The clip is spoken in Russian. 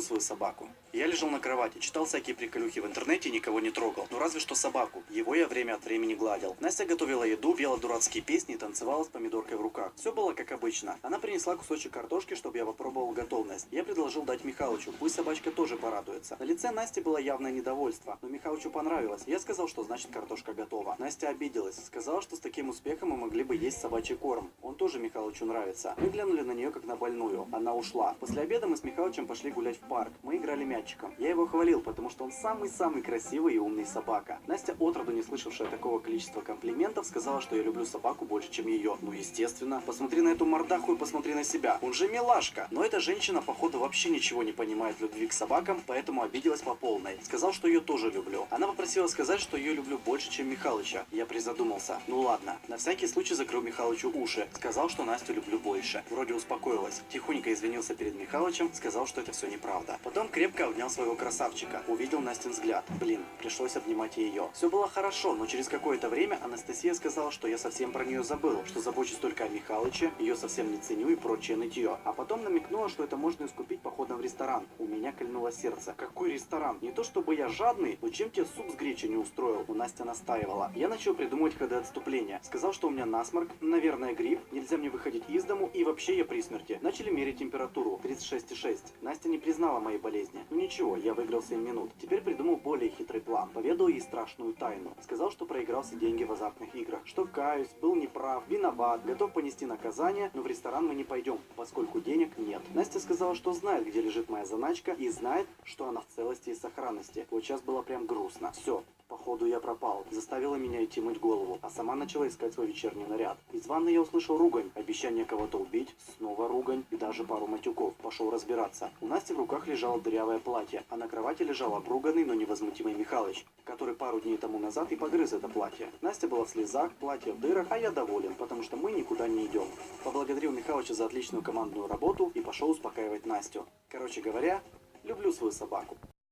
свою собаку. Я лежал на кровати, читал всякие приколюхи в интернете и никого не трогал. Ну разве что собаку. Его я время от времени гладил. Настя готовила еду, пела дурацкие песни и танцевала с помидоркой в руках. Все было как обычно. Она принесла кусочек картошки, чтобы я попробовал готовность. Я предложил дать Михалычу, пусть собачка тоже порадуется. На лице Насти было явное недовольство, но Михалычу понравилось. Я сказал, что значит картошка готова. Настя обиделась. Сказала, что с таким успехом мы могли бы есть собачий корм. Он тоже Михалычу нравится. Мы глянули на нее как на больную. Она ушла. После обеда мы с Михалычем пошли гулять в парк. Мы играли мячиком. Я его хвалил, потому что он самый-самый красивый и умный собака. Настя, отроду не слышавшая такого количества комплиментов, сказала, что я люблю собаку больше, чем ее. Ну, естественно. Посмотри на эту мордаху и посмотри на себя. Он же милашка. Но эта женщина, походу, вообще ничего не понимает в любви к собакам, поэтому обиделась по полной. Сказал, что ее тоже люблю. Она попросила сказать, что ее люблю больше, чем Михалыча. Я призадумался. Ну ладно. На всякий случай закрыл Михалычу уши. Сказал, что Настю люблю больше. Вроде успокоилась. Тихонько извинился перед Михалычем, сказал, что это все неправда. Потом крепко обнял своего красавчика. Увидел Настин взгляд. Блин, пришлось обнимать ее. Все было хорошо, но через какое-то время Анастасия сказала, что я совсем про нее забыл, что забочусь только о Михалыче, ее совсем не ценю и прочее нытье. А потом намекнула, что это можно искупить походом в ресторан. У меня кольнуло сердце. Какой ресторан? Не то чтобы я жадный, но чем тебе суп с гречей не устроил? У Настя настаивала. Я начал придумывать ходы отступления. Сказал, что у меня насморк, наверное грипп, нельзя мне выходить из дому и вообще я при смерти. Начали мерить температуру. 36,6. Настя не признала моей болезни. Ну ничего, я выиграл 7 минут. Теперь придумал более хитрый план. Поведал ей страшную тайну. Сказал, что проиграл все деньги в азартных играх. Что каюсь, был неправ, виноват, готов понести наказание, но в ресторан мы не пойдем, поскольку денег нет. Настя сказала, что знает, где лежит моя заначка и знает, что она в целости и сохранности. Вот сейчас было прям грустно. Все. Походу я пропал. Заставила меня идти мыть голову, а сама начала искать свой вечерний наряд. Из ванной я услышал ругань, обещание кого-то убить, снова ругань и даже пару матюков. Пошел разбираться. У Насти в руках лежало дырявое платье, а на кровати лежал обруганный, но невозмутимый Михалыч, который пару дней тому назад и погрыз это платье. Настя была в слезах, платье в дырах, а я доволен, потому что мы никуда не идем. Поблагодарил Михалыча за отличную командную работу и пошел успокаивать Настю. Короче говоря, люблю свою собаку.